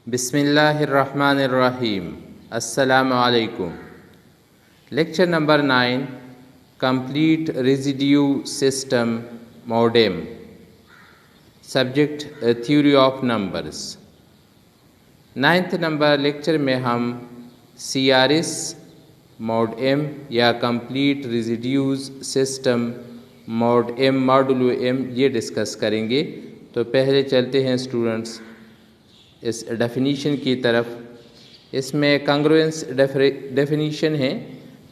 बिस्मिल्लाहिर्रहमानिर्रहीम। अस्सलामु अलैकुम। Lecture number 9, complete residue system modem. Subject theory of numbers. 9th number lecture में हम CRS मॉड एम या complete residues system mod m modulo m ये discuss करेंगे। तो पहले चलते हैं स्टूडेंट्स इस डेफिनीशन की तरफ। इसमें कांग्रुएंस डेफिनीशन है,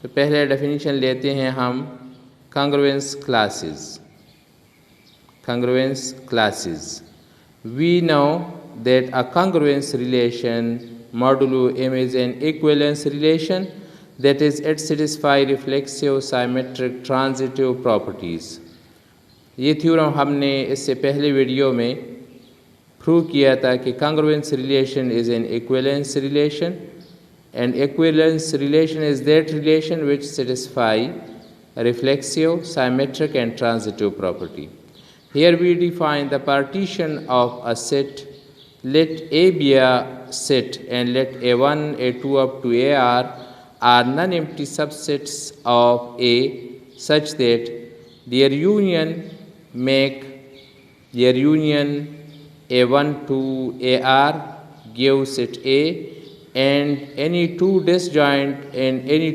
तो पहले डेफिनीशन लेते हैं हम congruence classes. We know that a congruence relation modulo m is an equivalence relation that is it satisfy reflexive symmetric transitive properties। ये थ्योरम हमने इससे पहले वीडियो में प्रूव किया था कि congruence relation is an equivalence relation and equivalence relation is that relation which satisfy reflexive, symmetric and transitive property. Here we define the partition of a set. Let A be a set and let A1, A2 up to AR are non-empty subsets of A such that their union A1 to AR gives set A, and any two disjoint and any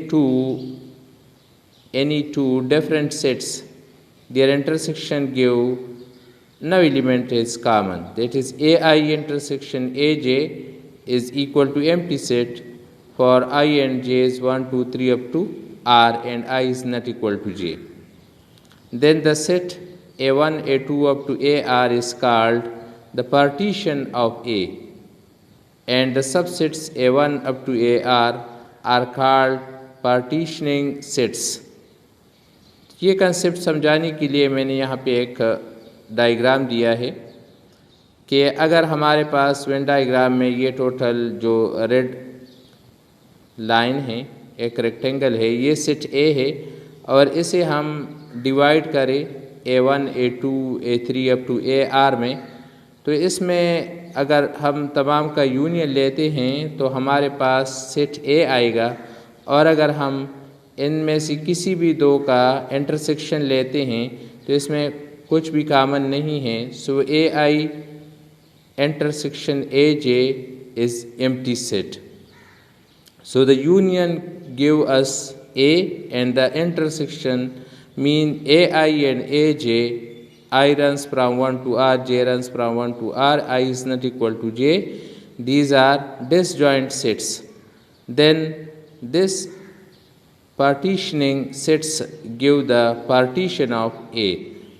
two different sets, their intersection give no element is common. That is, AI intersection AJ is equal to empty set for I and j is 1, 2, 3 up to R and I is not equal to j. Then the set A1, A2 up to AR is called the partition of A, and the subsets A1 up to AR are called partitioning sets। ये concept समझाने के लिए मैंने यहाँ पे एक diagram दिया है कि अगर हमारे पास वेन डायग्राम में ये टोटल जो रेड लाइन है, एक रेक्टेंगल है, ये सेट ए है और इसे हम डिवाइड करें A1, A2, A3 up to AR में, तो इसमें अगर हम तमाम का यूनियन लेते हैं तो हमारे पास सेट ए आएगा, और अगर हम इनमें से किसी भी दो का इंटरसेक्शन लेते हैं तो इसमें कुछ भी कॉमन नहीं है। So AI intersection AJ is empty set. So the union give us A and the intersection mean AI and AJ, I runs from 1 to R, J runs from 1 to R, I is not equal to J. These are disjoint sets. Then this partitioning sets give the partition of A.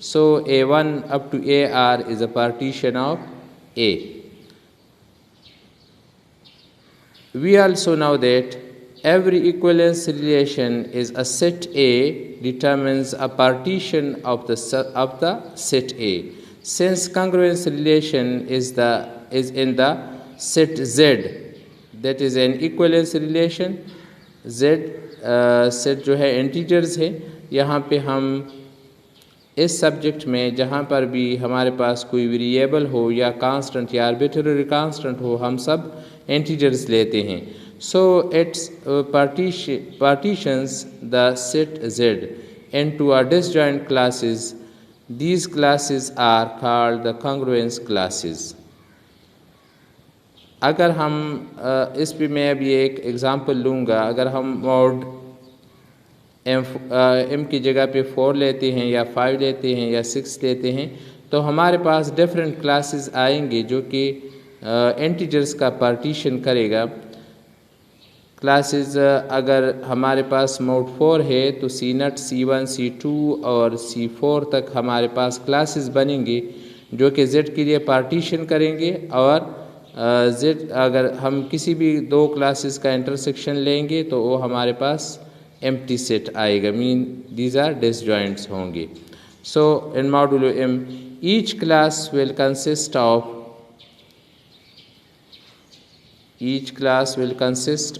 So A1 up to AR is a partition of A. We also know that every equivalence relation is a set A determines a partition of the set A. Since congruence relation is in the set Z, that is an equivalence relation। Z set जो है integers है। यहाँ पे हम इस subject में जहाँ पर भी हमारे पास कोई वेरिएबल हो या कांस्टेंट या आर्बिट्ररी कांस्टेंट हो, हम सब इंटीजर्स लेते हैं। So it's partitions the set Z into a disjoint classes. These classes are called the congruence classes। अगर हम इस पे मैं अभी एक एग्ज़ाम्पल लूँगा। अगर हम मॉड m की जगह पे 4 लेते हैं या 5 लेते हैं या 6 लेते हैं, तो हमारे पास डिफरेंट क्लासेस आएंगे जो कि इंटीजर्स का पार्टीशन करेगा। क्लासेस अगर हमारे पास मोड 4 है तो C0, C1, C2 और C4 तक हमारे पास क्लासेस बनेंगे जो कि Z के लिए पार्टीशन करेंगे, और Z अगर हम किसी भी दो क्लासेस का इंटरसेक्शन लेंगे तो वो हमारे पास एम्प्टी सेट आएगा, मीन दीज आर डिसजॉइंट्स होंगे। सो इन modulo M each class will consist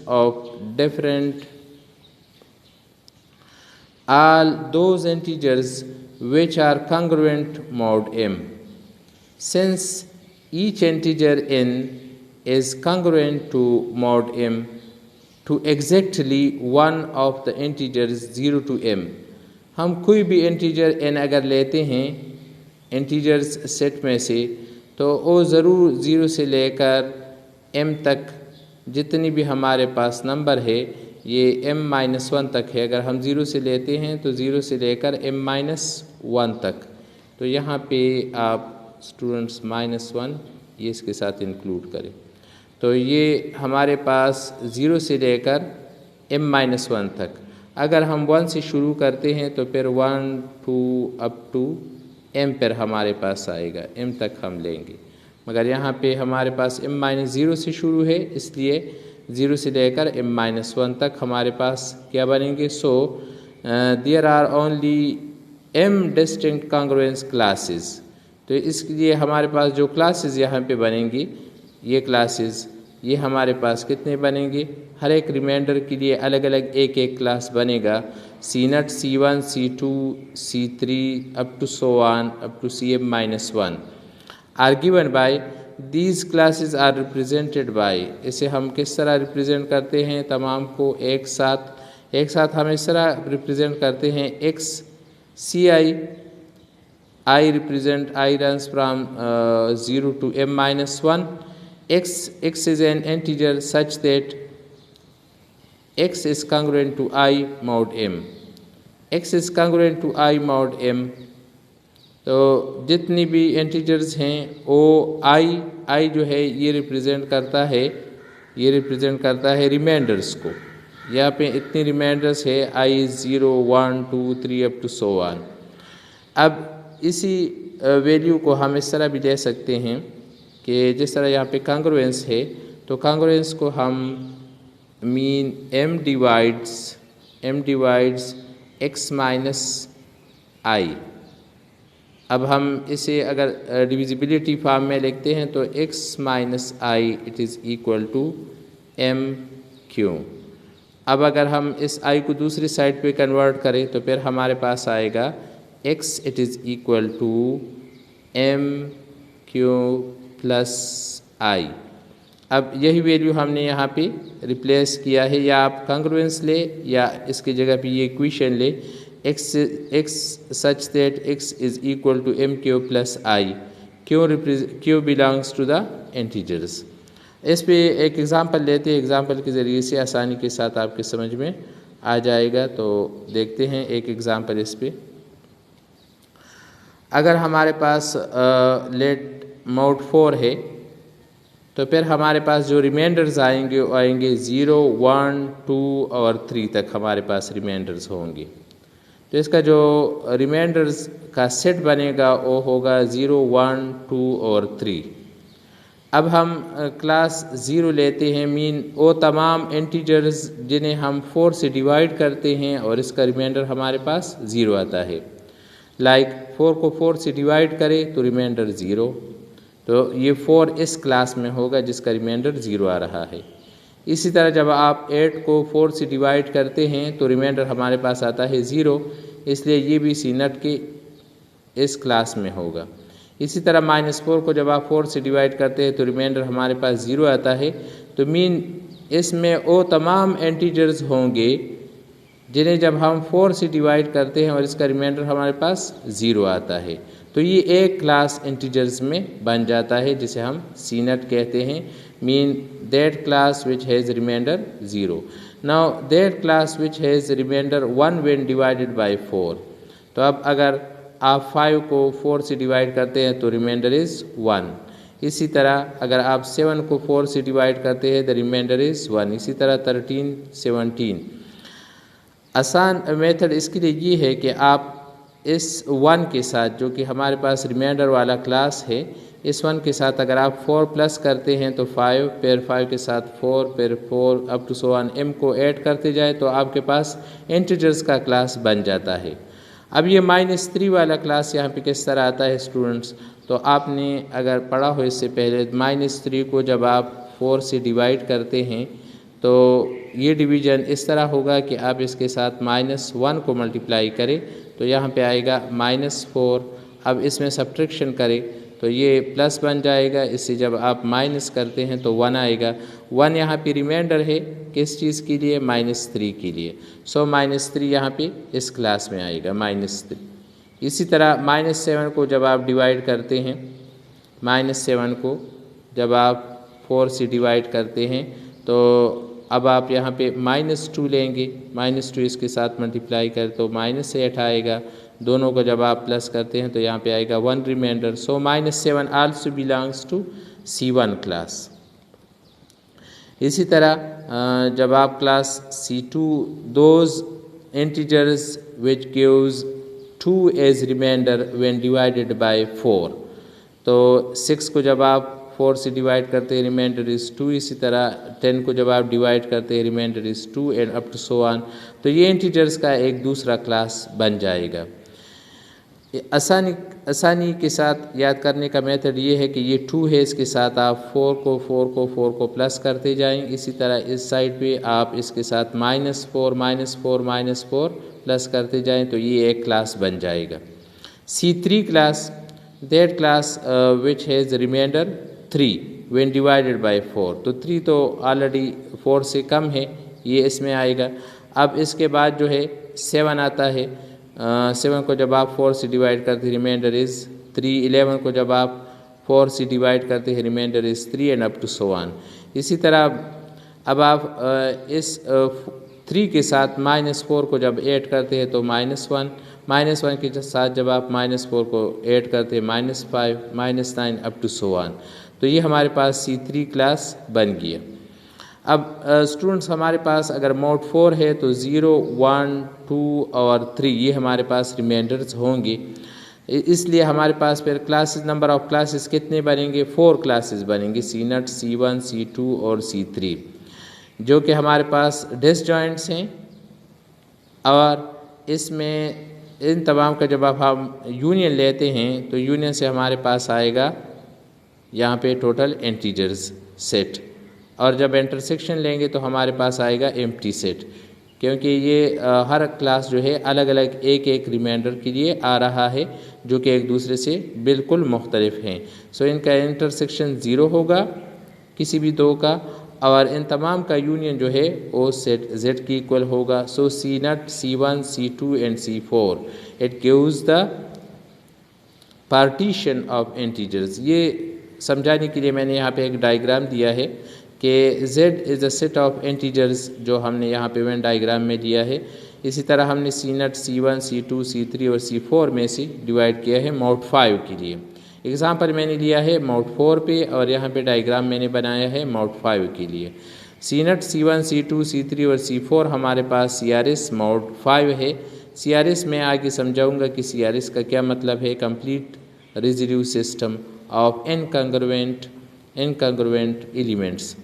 of different all those integers which are congruent mod M। Since each integer in is congruent to mod m to exactly one of the integers 0 to m। हम कोई भी integer n अगर लेते हैं integers set में से तो वो ज़रूर 0 से लेकर m तक जितनी भी हमारे पास नंबर है ये m-1 तक है। अगर हम 0 से लेते हैं तो 0 से लेकर m-1 तक। तो यहाँ पे आप स्टूडेंट्स -1 ये इसके साथ इंक्लूड करें। तो ये हमारे पास 0 से लेकर m-1 तक। अगर हम 1 से शुरू करते हैं तो फिर 1 2 अप टू m पर हमारे पास आएगा, m तक हम लेंगे। मगर यहाँ पे हमारे पास m-0 से शुरू है, इसलिए 0 से लेकर m-1 तक हमारे पास क्या बनेंगे। So there are only m distinct congruence classes. तो इसलिए हमारे पास जो क्लासेस यहाँ पे बनेंगी ये क्लासेस ये हमारे पास कितने बनेंगे, हर एक रिमाइंडर के लिए अलग अलग एक एक क्लास बनेगा। C0, C1, C2, C3 up to so on up to Cm-1 are given by these classes are represented by. इसे हम किस तरह रिप्रेजेंट करते हैं, तमाम को एक साथ हम इस तरह रिप्रेजेंट करते हैं। x Ci I represent I runs from 0 to m-1। x is an integer such that x is congruent to I mod m। x is congruent to I mod m। तो जितनी भी इंटीजर्स हैं वो I जो है ये represent करता है रिमाइंडर्स को। यहाँ पे इतनी रिमाइंडर्स है I 0 1 2 3 up to so on. अब इसी वैल्यू को हम इस तरह भी ले सकते हैं कि जिस तरह यहाँ पे कॉन्ग्रुएंस है तो कॉन्ग्रुएंस को हम mean m divides x minus i। अब हम इसे अगर डिविजिबिलिटी फॉर्म में लिखते हैं तो x minus i it is equal to m⁴। अब अगर हम इस i को दूसरी साइड पे कन्वर्ट करें तो फिर हमारे पास आएगा x it is equal to m³ plus i। अब यही वैल्यू हमने यहाँ पे रिप्लेस किया है, या आप कॉन्ग्रुएंस ले या इसकी जगह पे ये इक्वेशन ले x such that x is equal to m³ plus i। q belongs to the integers. इस पे एक एग्ज़ाम्पल लेते हैं, एग्ज़ाम्पल के ज़रिए से आसानी के साथ आपके समझ में आ जाएगा। तो देखते हैं एक एग्ज़ाम्पल इस पे। अगर हमारे पास लेट मोड 4 है तो फिर हमारे पास जो रिमाइंडर्स आएंगे वो आएंगे 0 1 2 और 3 तक हमारे पास रिमाइंडर्स होंगे। तो इसका जो रिमाइंडर्स का सेट बनेगा वो होगा 0 1 2 और 3। अब हम क्लास 0 लेते हैं, मीन वो तमाम इंटीजर्स जिन्हें हम 4 से डिवाइड करते हैं और इसका रिमाइंडर हमारे पास 0 आता है। लाइक 4 को 4 से डिवाइड करें तो रिमाइंडर 0, तो ये 4 इस क्लास में होगा जिसका रिमाइंडर 0 आ रहा है। इसी तरह जब आप 8 को 4 से डिवाइड करते हैं तो रिमाइंडर हमारे पास आता है 0, इसलिए ये भी C0 के इस क्लास में होगा। इसी तरह -4 को जब आप 4 से डिवाइड करते हैं तो रिमाइंडर हमारे पास 0 आता है। तो मीन इसमें वो तमाम इंटीजर्स होंगे जिन्हें जब हम 4 से डिवाइड करते हैं और इसका रिमाइंडर हमारे पास 0 आता है। तो ये एक क्लास इंटीजर्स में बन जाता है जिसे हम C0 कहते हैं, mean that class which has remainder 0। Now that class which has remainder 1 when divided by 4। तो अब अगर आप 5 को 4 से डिवाइड करते हैं तो रिमाइंडर इज़ 1। इसी तरह अगर आप 7 को 4 से डिवाइड करते हैं द रिमाइंडर इज़ 1। इसी तरह 13 17। आसान मेथड इसके लिए ये है कि आप इस 1 के साथ जो कि हमारे पास रिमाइंडर वाला क्लास है, इस 1 के साथ अगर आप 4 प्लस करते हैं तो 5, फिर 5 के साथ 4, फिर 4 up to so on m को ऐड करते जाए तो आपके पास इंटीजर्स का क्लास बन जाता है। अब ये -3 वाला क्लास यहाँ पे किस तरह आता है स्टूडेंट्स, तो आपने अगर पढ़ा हो इससे पहले -3 को जब आप 4 से डिवाइड करते हैं तो ये डिवीज़न इस तरह होगा कि आप इसके साथ -1 को मल्टीप्लाई करें तो यहाँ पे आएगा -4। अब इसमें सब्ट्रैक्शन करें तो ये प्लस बन जाएगा। इससे जब आप माइनस करते हैं तो 1 आएगा। 1 यहाँ पे रिमाइंडर है किस चीज़ के लिए, -3 के लिए। सो -3 यहाँ पे इस क्लास में आएगा -3। इसी तरह -7 को जब आप डिवाइड करते हैं, -7 को जब आप 4 से डिवाइड करते हैं तो अब आप यहाँ पे -2 लेंगे, -2 इसके साथ मल्टीप्लाई कर तो -8 आएगा। दोनों को जब आप प्लस करते हैं तो यहाँ पे आएगा 1 remainder. So -7 also belongs to C1 class. इसी तरह जब आप class C2 those integers which gives 2 as remainder when divided by 4, तो 6 को जब आप 4 से डिवाइड करते हैं रिमाइंडर इज़ 2। इसी तरह 10 को जब आप डिवाइड करते हैं remainder is 2 and up to so on. तो ये इंटीजर्स का एक दूसरा क्लास बन जाएगा। आसानी के साथ याद करने का मेथड ये है कि ये 2 है, इसके साथ आप 4 को प्लस करते जाएं। इसी तरह इस साइड पे आप इसके साथ -4 प्लस करते जाएं तो ये एक क्लास बन जाएगा। C3 class, that class which has remainder 3 when divided by 4। तो 3 तो ऑलरेडी 4 से कम है, ये इसमें आएगा। अब इसके बाद जो है 7 आता है। 7 को जब आप 4 से डिवाइड करते हैं रिमाइंडर इज़ 3। 11 को जब आप 4 से डिवाइड करते हैं remainder is 3 and up to so on. इसी तरह अब आप इस 3 के साथ -4 को जब ऐड करते हैं तो -1, -1 के साथ जब आप -4 को ऐड करते हैं -5, -9 अप टू सो ऑन। तो ये हमारे पास C3 क्लास बन गया। अब स्टूडेंट्स हमारे पास अगर मोड 4 है तो 0, 1, 2 और 3 ये हमारे पास रिमाइंडर्स होंगे। इसलिए हमारे पास फिर क्लासेस, नंबर ऑफ क्लासेस कितने बनेंगे, 4 क्लासेस बनेंगे, C0, C1, C2 और C3, जो कि हमारे पास डिसजॉइंट्स हैं। और इसमें इन तमाम का जब आप हम यूनियन लेते हैं तो यूनियन से हमारे पास आएगा यहाँ पे टोटल इंटीजर्स सेट, और जब इंटरसेक्शन लेंगे तो हमारे पास आएगा एम्प्टी सेट, क्योंकि ये हर क्लास जो है अलग अलग एक रिमाइंडर के लिए आ रहा है जो कि एक दूसरे से बिल्कुल मुख्तलिफ हैं। सो इनका इंटरसेक्शन 0 होगा किसी भी दो का, और इन तमाम का यूनियन जो है वो सेट Z की इक्वल होगा। सो C0, C1, C2 and C4 it gives the partition of integers. ये समझाने के लिए मैंने यहाँ पे एक डायग्राम दिया है कि Z is a set of integers, जो हमने यहाँ पे वेन डायग्राम में दिया है। इसी तरह हमने C0, C1, C2, C3 और C4 में से डिवाइड किया है मोड 5 के लिए। एग्जाम्पल मैंने लिया है मोड 4 पे, और यहाँ पे डायग्राम मैंने बनाया है मोड 5 के लिए। C0, C1, C2, C3 और C4 हमारे पास CRS मोड 5 है। CRS में आगे समझाऊंगा कि CRS का क्या मतलब है, complete residue system of incongruent elements.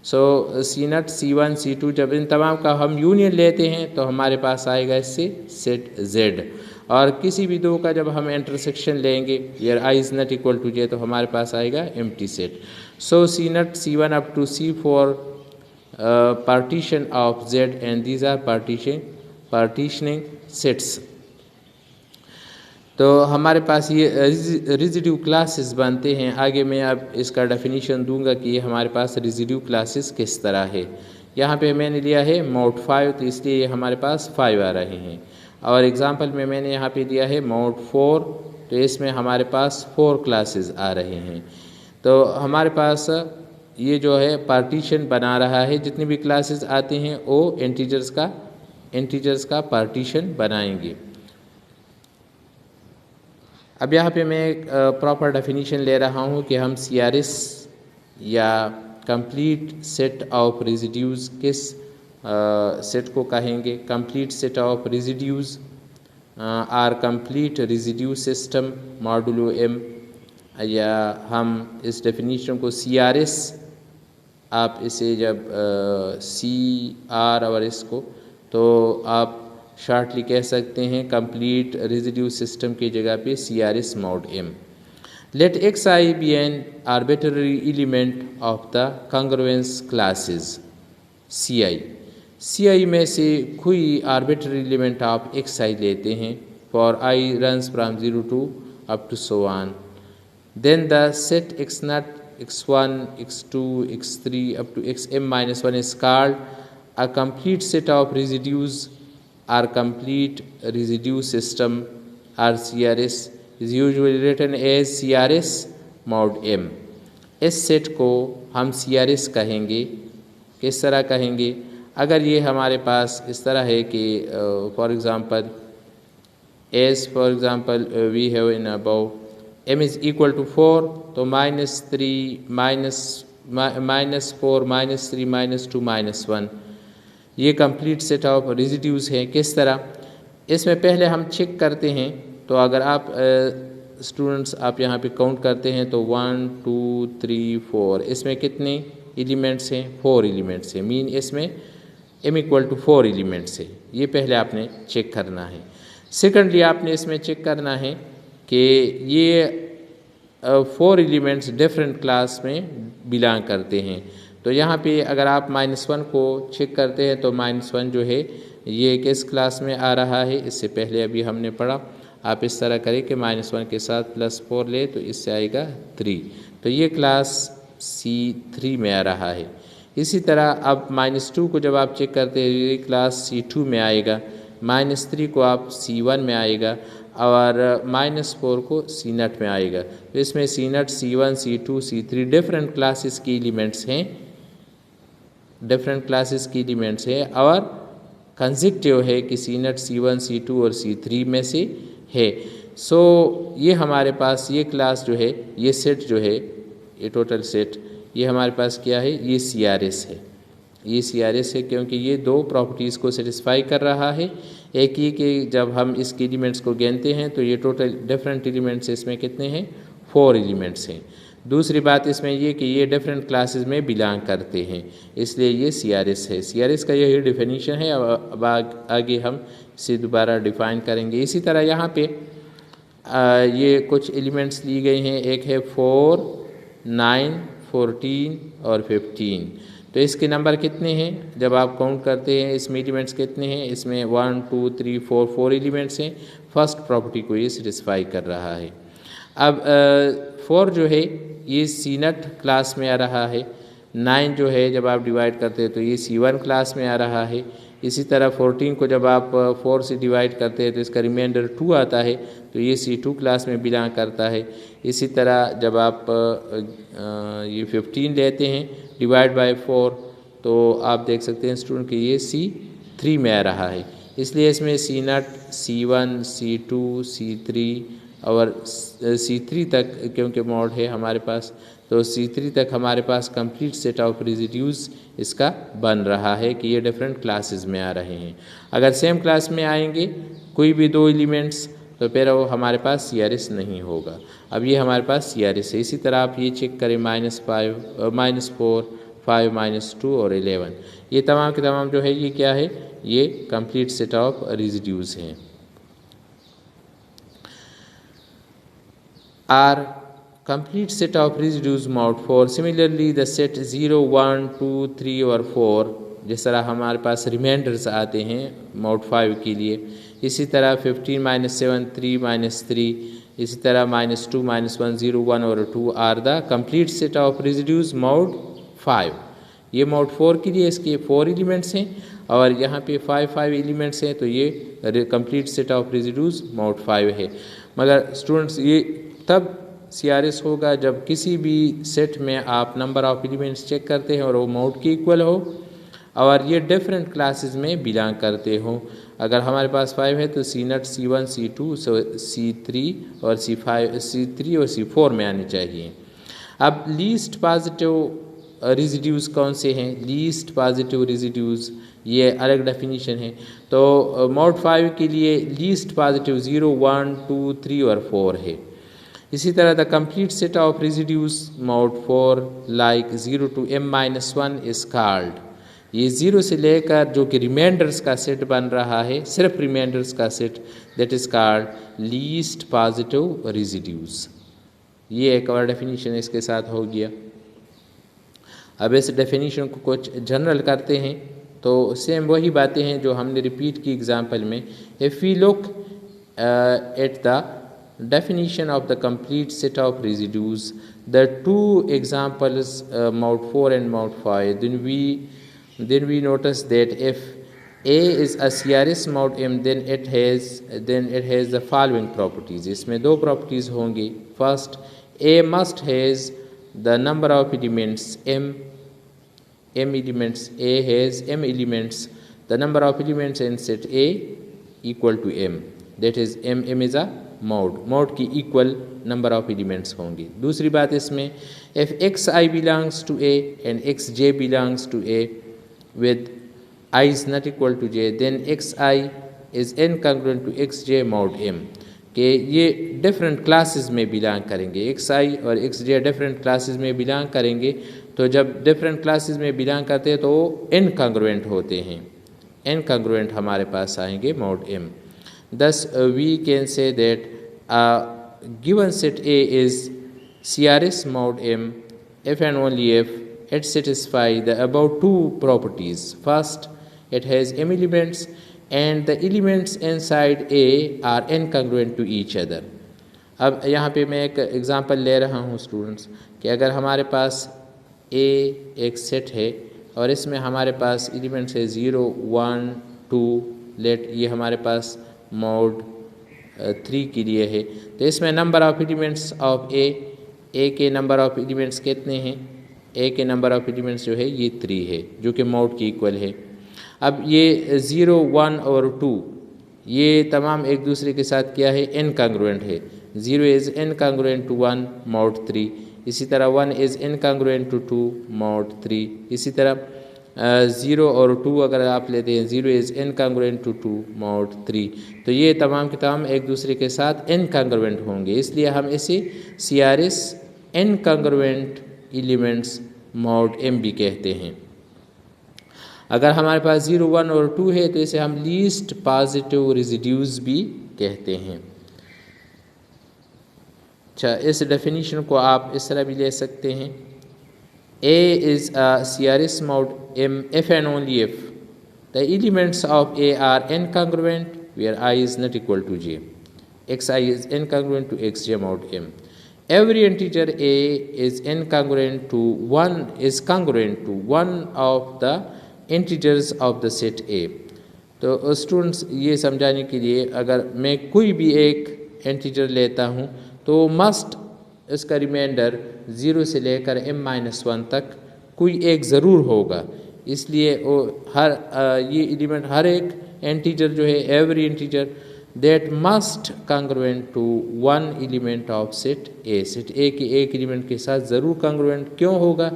So C0, C1, C2 जब इन तमाम का हम यूनियन लेते हैं तो हमारे पास आएगा इससे सेट Z, और किसी भी दो का जब हम इंटरसेक्शन लेंगे यार I is not equal to J तो हमारे पास आएगा empty set. So C0, C1 up to C4 partition of Z and these are partitioning sets. तो हमारे पास ये रेजिड्यू क्लासेस बनते हैं। आगे मैं अब इसका डेफिनेशन दूंगा कि हमारे पास रेजिड्यू क्लासेस किस तरह है। यहाँ पे मैंने लिया है मोड 5, तो इसलिए ये हमारे पास 5 आ रहे हैं, और एग्जांपल में मैंने यहाँ पे दिया है मोड 4, तो इसमें हमारे पास 4 क्लासेस आ रहे हैं। तो हमारे पास ये जो है पार्टीशन बना रहा है, जितनी भी क्लासेस आती हैं वो इंटीजर्स का पार्टीशन बनाएंगे। अब यहाँ पे मैं एक प्रॉपर डेफिनेशन ले रहा हूँ कि हम CRS या कंप्लीट सेट ऑफ रेजिड्यूज़ किस सेट को कहेंगे। Complete set of residues are complete residue system modulo M, या हम इस डेफिनेशन को CRS, आप इसे जब CR और इसको तो आप शॉर्टली कह सकते हैं कंप्लीट रेजिड्यू सिस्टम की जगह पे CRS mod M। Let xi be an arbitrary element of the congruence classes Ci में से कोई आर्बिट्ररी एलिमेंट आप xi लेते हैं for I runs from 0 to up to so on. Then the set x0, x1, x2, x3 up to xm minus 1 is called a complete set of residues or complete residue system, or CRS is usually written as CRS mod m. इस set को हम CRS कहेंगे। किस तरह कहेंगे? अगर ये हमारे पास इस तरह है कि for example we have in about m is equal to 4, तो -3 -4 -3 -2 -1 ये कंप्लीट सेट ऑफ रेजिड्यूज़ हैं। किस तरह? इसमें पहले हम चेक करते हैं। तो अगर आप स्टूडेंट्स आप यहाँ पे काउंट करते हैं तो 1 2 3 4, इसमें कितने एलिमेंट्स हैं? 4 एलिमेंट्स हैं। मीन इसमें m इक्वल टू 4 एलिमेंट्स है। ये पहले आपने चेक करना है। सेकेंडली आपने इसमें चेक करना है कि ये 4 एलिमेंट्स डिफरेंट क्लास में बिलोंग करते हैं। तो यहाँ पे अगर आप -1 को चेक करते हैं तो -1 जो है ये किस क्लास में आ रहा है? इससे पहले अभी हमने पढ़ा। आप इस तरह करें कि -1 के साथ +4 ले तो इससे आएगा 3, तो ये क्लास C3 में आ रहा है। इसी तरह अब -2 को जब आप चेक करते हैं ये क्लास C2 में आएगा, -3 को आप C1 में आएगा और -4 को C0 में आएगा। तो इसमें C0, C1, C2, C3 different classes की एलिमेंट्स हैं, और कंसेक्टिव है कि C0, C1, C2 और C3 में से है। सो ये हमारे पास ये क्लास जो है, ये सेट जो है, ये टोटल सेट ये हमारे पास क्या है? ये CRS है। ये CRS है क्योंकि ये दो प्रॉपर्टीज़ को सेटिस्फाई कर रहा है। एक ये कि जब हम इसके एलिमेंट्स को गिनते हैं तो ये टोटल डिफरेंट एलिमेंट्स इसमें कितने हैं? 4 एलिमेंट्स हैं। दूसरी बात इसमें ये कि ये डिफरेंट क्लासेस में बिलोंग करते हैं, इसलिए ये CRS है। CRS का यही डेफिनेशन है। अब आगे हम इसे दोबारा डिफ़ाइन करेंगे। इसी तरह यहाँ पे ये कुछ एलिमेंट्स ली गई हैं। एक है 4, 9, 14 और 15। तो इसके नंबर कितने हैं? जब आप काउंट करते हैं इसमें एलिमेंट्स कितने हैं? इसमें 1 2 3 4 एलिमेंट्स हैं। फर्स्ट प्रॉपर्टी को ये सेटिस्फाई कर रहा है। अब 4 जो है ये C0 क्लास में आ रहा है। 9 जो है जब आप डिवाइड करते हैं तो ये C1 क्लास में आ रहा है। इसी तरह 14 को जब आप 4 से डिवाइड करते हैं तो इसका रिमाइंडर 2 आता है, तो ये C2 क्लास में बिलोंग करता है। इसी तरह जब आप ये 15 लेते हैं डिवाइड बाय 4 तो आप देख सकते हैं स्टूडेंट कि ये C3 में आ रहा है। इसलिए इसमें C0, C1, C2, C3 और C3 तक क्योंकि मॉड है हमारे पास, तो C3 तक हमारे पास कंप्लीट सेट ऑफ रेजिड्यूज़ इसका बन रहा है कि ये डिफरेंट क्लासेस में आ रहे हैं। अगर सेम क्लास में आएंगे कोई भी दो एलिमेंट्स तो फिर वो हमारे पास CRS नहीं होगा। अब ये हमारे पास CRS है। इसी तरह आप ये चेक करें -4, -5, -2 और 11, ये तमाम के तमाम जो है ये क्या है? ये कंप्लीट सेट ऑफ रेजिड्यूज़ हैं। Are complete set of residues mod 4. Similarly the set 0, 1, 2, 3 और 4 जिस तरह हमारे पास रिमाइंडर्स आते हैं mod 5 के लिए, इसी तरह 15 -7 3 -3, इसी तरह -2 -1 0 1 और 2 are the complete set of residues mod 5। ये mod 4 के लिए इसके 4 एलिमेंट्स हैं और यहाँ पे 5 एलिमेंट्स हैं, तो ये complete set of residues mod 5 है। मगर स्टूडेंट्स ये तब CRS होगा जब किसी भी सेट में आप नंबर ऑफ एलिमेंट्स चेक करते हैं और वो मोड के इक्वल हो और ये डिफरेंट क्लासेस में बिलोंग करते हो। अगर हमारे पास 5 है तो C0, C1, C2, C3 और C3 और C4 में आने चाहिए। अब लीस्ट पॉजिटिव रेजिड्यूज़ कौन से हैं? लीस्ट पॉजिटिव रेजिड्यूज़ ये अलग डेफिनेशन है। तो mod 5 के लिए लीस्ट पॉजिटिव 0, 1, 2, 3 और 4 है। इसी तरह the complete set of residues mod 4 like 0 to m-1 is called. ये 0 से लेकर जो कि रिमाइंडर्स का सेट बन रहा है, सिर्फ रिमाइंडर्स का set, that is called least positive residues. ये एक और डेफिनेशन इसके साथ हो गया। अब इस डेफिनेशन को कुछ जनरल करते हैं तो सेम वही बातें हैं जो हमने रिपीट की एग्जाम्पल में। If we look at the definition of the complete set of residues. The two examples, mod 4 and mod 5, then we notice that if A is a CRS mod M, then it has the following properties. इसमें दो properties होंगी. First, A must has the number of elements m elements. A has m elements. The number of elements in set A equal to m. That is m is a mod की equal number of elements होंगी. दूसरी बात इसमें, if xi belongs to A and xj belongs to A with I is not equal to j, then xi is incongruent to xj mod m. कि ये different classes में belong करेंगे. xi और xj different classes में belong करेंगे. तो जब different classes में बिलोंग करते हैं तो वो इनकंग्रुएंट होते हैं. इनकंग्रुएंट हमारे पास आएंगे mod m. Thus we can say that a given set A is CRS mod m if and only if it satisfies the above two properties. First, it has m elements and the elements inside A are incongruent to each other. अब यहाँ पे मैं एक example ले रहा हूँ students कि अगर हमारे पास A एक सेट है और इसमें हमारे पास एलिमेंट्स है 0, 1, 2, लेट ये हमारे पास mod 3 के लिए है. तो इसमें नंबर ऑफ एलिमेंट्स ऑफ ए के नंबर ऑफ एलिमेंट्स कितने हैं? ए के नंबर ऑफ एलिमेंट्स जो है ये 3 है, जो कि mod की इक्वल है. अब ये 0, 1 और 2 ये तमाम एक दूसरे के साथ क्या है? इनकंग्रुएंट है. 0 इज़ इनकंग्रुएंट टू 1 mod 3. इसी तरह 1 इज़ इनकंग्रुएंट टू 2 mod 3. इसी तरह 0 और 2 अगर आप लेते हैं, 0 इज़ इनकंग्रुएंट टू 2 mod 3. तो ये तमाम के तमाम एक दूसरे के साथ इनकंग्रुएंट होंगे. इसलिए हम इसे CRS इनकंग्रुएंट एलिमेंट्स mod m भी कहते हैं. अगर हमारे पास 0, 1 और 2 है तो इसे हम लीस्ट पॉजिटिव रेजिड्यूज भी कहते हैं. अच्छा, इस डेफिनेशन को आप इस तरह भी ले सकते हैं. A is a CRS mod m if and only if the elements of A are incongruent where I is not equal to j. xi is incongruent to xj mod m. Every integer A is incongruent to congruent to one of the integers of the set A. तो students ये समझाने के लिए, अगर मैं कोई भी एक इंटीजर लेता हूँ तो मस्ट इसका रिमाइंडर 0 से लेकर m-1 तक कोई एक ज़रूर होगा. इसलिए वो ये एलिमेंट हर एक इंटीजर जो है, every integer that must congruent to one element of set A. Set A के एक एलिमेंट के साथ ज़रूर कांग्रुएंट. क्यों होगा?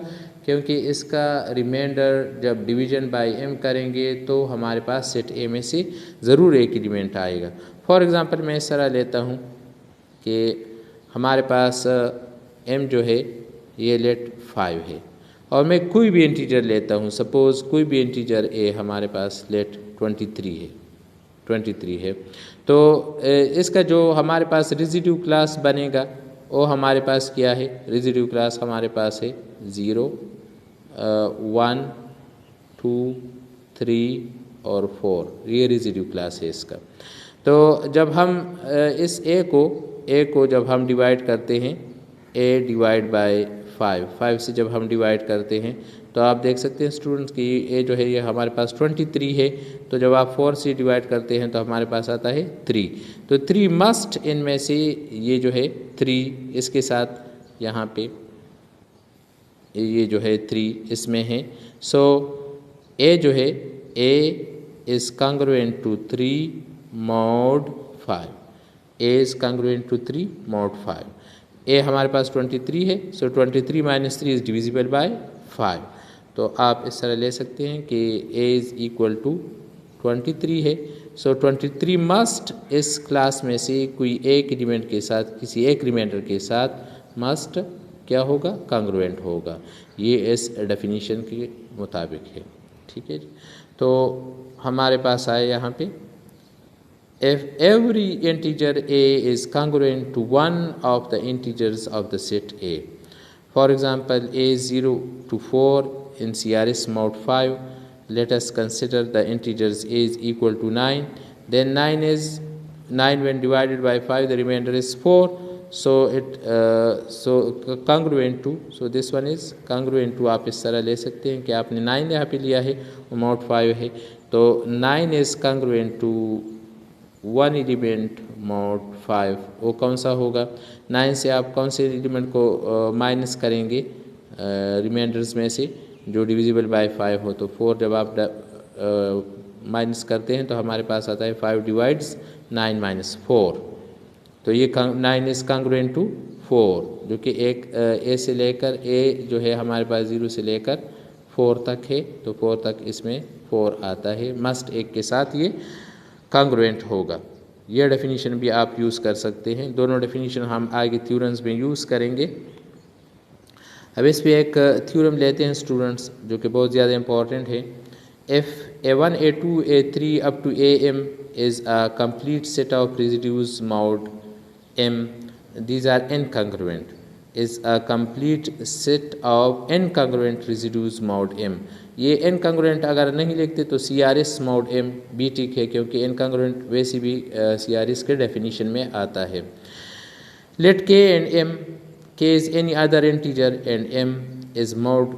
क्योंकि इसका रिमाइंडर जब डिवीजन बाय m करेंगे तो हमारे पास सेट ए में से ज़रूर एक एलिमेंट आएगा. फॉर एग्ज़ाम्पल मैं इस तरह लेता हूँ कि हमारे पास m जो है ये लेट 5 है और मैं कोई भी इंटीजर लेता हूँ. सपोज़ कोई भी इंटीजर a हमारे पास लेट 23 है. तो इसका जो हमारे पास रेजिड्यू क्लास बनेगा वो हमारे पास क्या है? रेजिड्यू क्लास हमारे पास है 0, 1, 2, 3 और 4. ये रेजिड्यू क्लास है इसका. तो जब हम इस a को जब हम डिवाइड करते हैं, a डिवाइड बाय 5 से जब हम डिवाइड करते हैं तो आप देख सकते हैं स्टूडेंट्स कि a जो है ये हमारे पास 23 है. तो जब आप 4 से डिवाइड करते हैं तो हमारे पास आता है 3. तो 3 मस्ट इनमें से ये जो है 3 इसके साथ यहाँ पे ये जो है 3 इसमें है. सो a जो है a is congruent to 3 mod 5. a is congruent to 3 mod 5. a हमारे पास 23 है. So 23 - 3 is divisible by 5. तो आप इस तरह ले सकते हैं कि a इज़ इक्वल टू 23 है. सो 23 मस्ट इस क्लास में से कोई एक एलिमेंट के साथ, किसी एक रिमाइंडर के साथ मस्ट क्या होगा? कांग्रुएंट होगा. ये इस डेफिनेशन के मुताबिक है. ठीक है जी. तो हमारे पास आए यहाँ पे, if every integer a is congruent to one of the integers of the set A. For example, a is 0 to 4 in CRS mod 5. Let us consider the integers a is equal to 9. Then 9 is 9 when divided by 5, the remainder is 4. So congruent to, so this one is congruent to. आप इस तरह ले सकते हैं कि आपने 9 यहाँ पे लिया है और mod 5 है, तो 9 is congruent to 1 element mod 5. वो कौन सा होगा? 9 से आप कौन से एलिमेंट को माइनस करेंगे रिमाइंडर्स में से जो डिविजिबल बाय 5 हो? तो 4 जब आप माइनस करते हैं तो हमारे पास आता है 5 डिवाइड्स 9 माइनस 4. तो ये 9 इज़ कॉन्ग्रुएंट टू 4, जो कि एक ए से लेकर ए जो है हमारे पास 0 से लेकर 4 तक है, तो 4 तक इसमें 4 आता है. मस्ट एक के साथ ये कॉन्ग्रुएंट होगा. यह डेफिनेशन भी आप यूज़ कर सकते हैं. दोनों डेफिनेशन हम आगे थ्योरम्स में यूज़ करेंगे. अब इस पर एक थ्योरम लेते हैं स्टूडेंट्स, जो कि बहुत ज़्यादा इम्पॉर्टेंट है. If A1, A2, A3 up to AM is a complete set of residues mod M, these are incongruent. Is a complete set of incongruent residues mod M. ये incongruent अगर नहीं लिखते तो CRS mod M भी ठीक है, क्योंकि incongruent वैसे भी CRS के डेफिनेशन में आता है. Let K and M, K is any other integer and M is mod.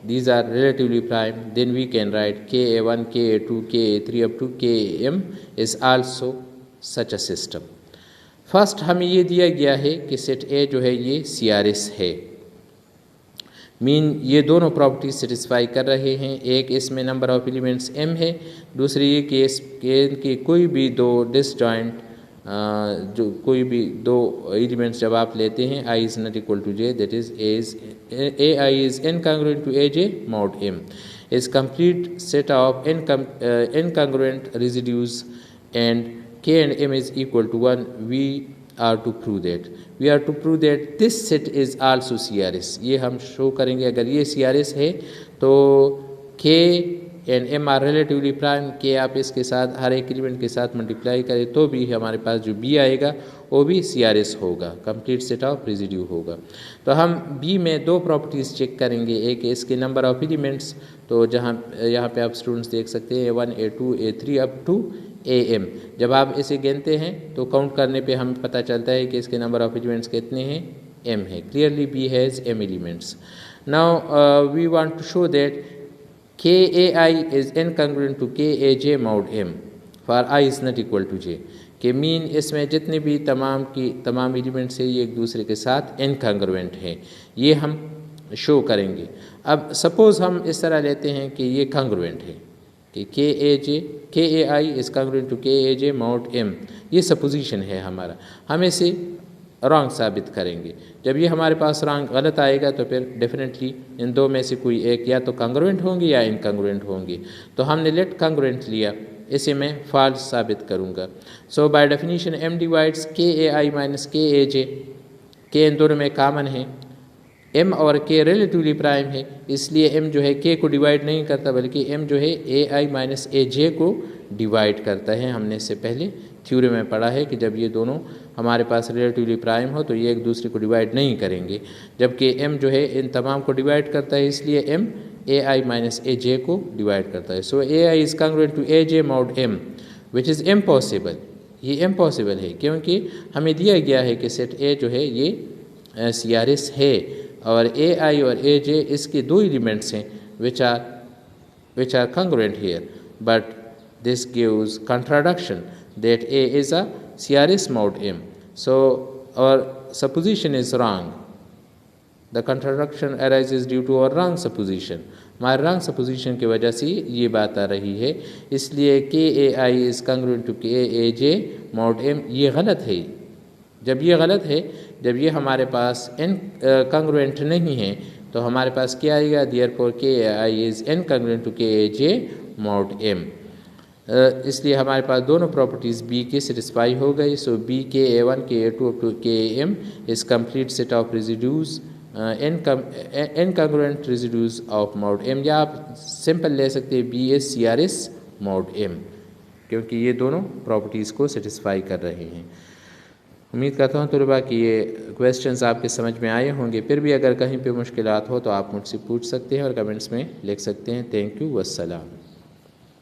These are relatively prime. Then we can write KA1, KA2, KA3 up to KAM is also such a system. First हमें ये दिया गया है कि set ए जो है ये CRS है. मीन ये दोनों प्रॉपर्टीज सेटिस्फाई कर रहे हैं. एक इसमें नंबर ऑफ एलिमेंट्स m है, दूसरी ये केस के कोई भी दो डिसजॉइंट जो कोई भी दो एलिमेंट्स जब आप लेते हैं i is not equal to j, that is ai is incongruent to aj mod m is complete set of incongruent residues and k and m is equal to 1. We are to prove that this set is also CRS. ये हम show करेंगे. अगर ये CRS है तो k and m are relatively prime. के आप इसके साथ हर एक एलिमेंट के साथ मल्टीप्लाई करें तो भी हमारे पास जो b आएगा वो भी CRS होगा, कंप्लीट सेट ऑफ रेजिड्यू होगा. तो हम b में दो प्रॉपर्टीज़ चेक करेंगे. एक इसके नंबर ऑफ एलिमेंट्स, तो जहाँ यहाँ पे आप स्टूडेंट्स देख सकते हैं A1, A2, A3 up to AM. जब आप इसे गिनते हैं तो काउंट करने पे हमें पता चलता है कि इसके नंबर ऑफ एलिमेंट्स कितने हैं? m है. Clearly b has m elements. Now we want to show that KAI is incongruent to KAJ mod M for I is not equal to J. कि मीन इसमें जितने भी तमाम एलिमेंट्स है ये एक दूसरे के साथ इनकंग्रुएंट है. ये हम शो करेंगे. अब सपोज़ हम इस तरह लेते हैं कि ये कंग्रुएंट है कि KAI is congruent to KAJ mod M. ये सपोजिशन है हमारा. हम इसे रॉन्ग साबित करेंगे. जब ये हमारे पास रॉन्ग गलत आएगा तो फिर डेफिनेटली इन दो में से कोई एक या तो कंग्रुएंट होंगे या इनकंग्रुएंट होंगे. तो हमने लेट कंग्रुएंट लिया, इसे मैं फॉल्स साबित करूँगा. So by definition m divides KAI minus KAJ. के इन दोनों में कॉमन है. m और k रिलेटिवली प्राइम है, इसलिए m जो है k को डिवाइड नहीं करता बल्कि m जो है AI माइनस AJ को डिवाइड करता है. हमने इससे पहले थ्योरी में पढ़ा है कि जब ये दोनों हमारे पास रिलेटिवली प्राइम हो तो ये एक दूसरे को डिवाइड नहीं करेंगे, जबकि m जो है इन तमाम को डिवाइड करता है, इसलिए m AI माइनस AJ को डिवाइड करता है. So AI is congruent to AJ mod m which is impossible. ये इम्पॉसिबल है क्योंकि हमें दिया गया है कि सेट A जो है ये CRS है और AI और AJ इसके दो एलिमेंट्स हैं which are congruent here, but this gives contradiction that A is a CRS mod M. So our supposition is wrong. The contradiction arises due to our wrong supposition. हमारे wrong supposition की वजह से ये बात आ रही है. इसलिए KAI is congruent to KAJ mod M ये गलत है. जब ये गलत है, जब ये हमारे पास इनकंग्रुएंट नहीं है तो हमारे पास क्या आएगा? Therefore KAI is incongruent to KAJ mod M. इसलिए हमारे पास दोनों प्रॉपर्टीज़ b के सेटिस्फाई हो गई. So b KA1 KA2 up to KAM is complete set of residues incongruent residues of mod M. या आप सिंपल ले सकते हैं b is CRS mod M, क्योंकि ये दोनों प्रॉपर्टीज़ को सेटिस्फाई कर रहे हैं. उम्मीद करता हूँ तलबा कि ये क्वेश्चंस आपके समझ में आए होंगे. फिर भी अगर कहीं पे मुश्किलात हो तो आप मुझसे पूछ सकते हैं और कमेंट्स में लिख सकते हैं. Thank you. वस्सलाम.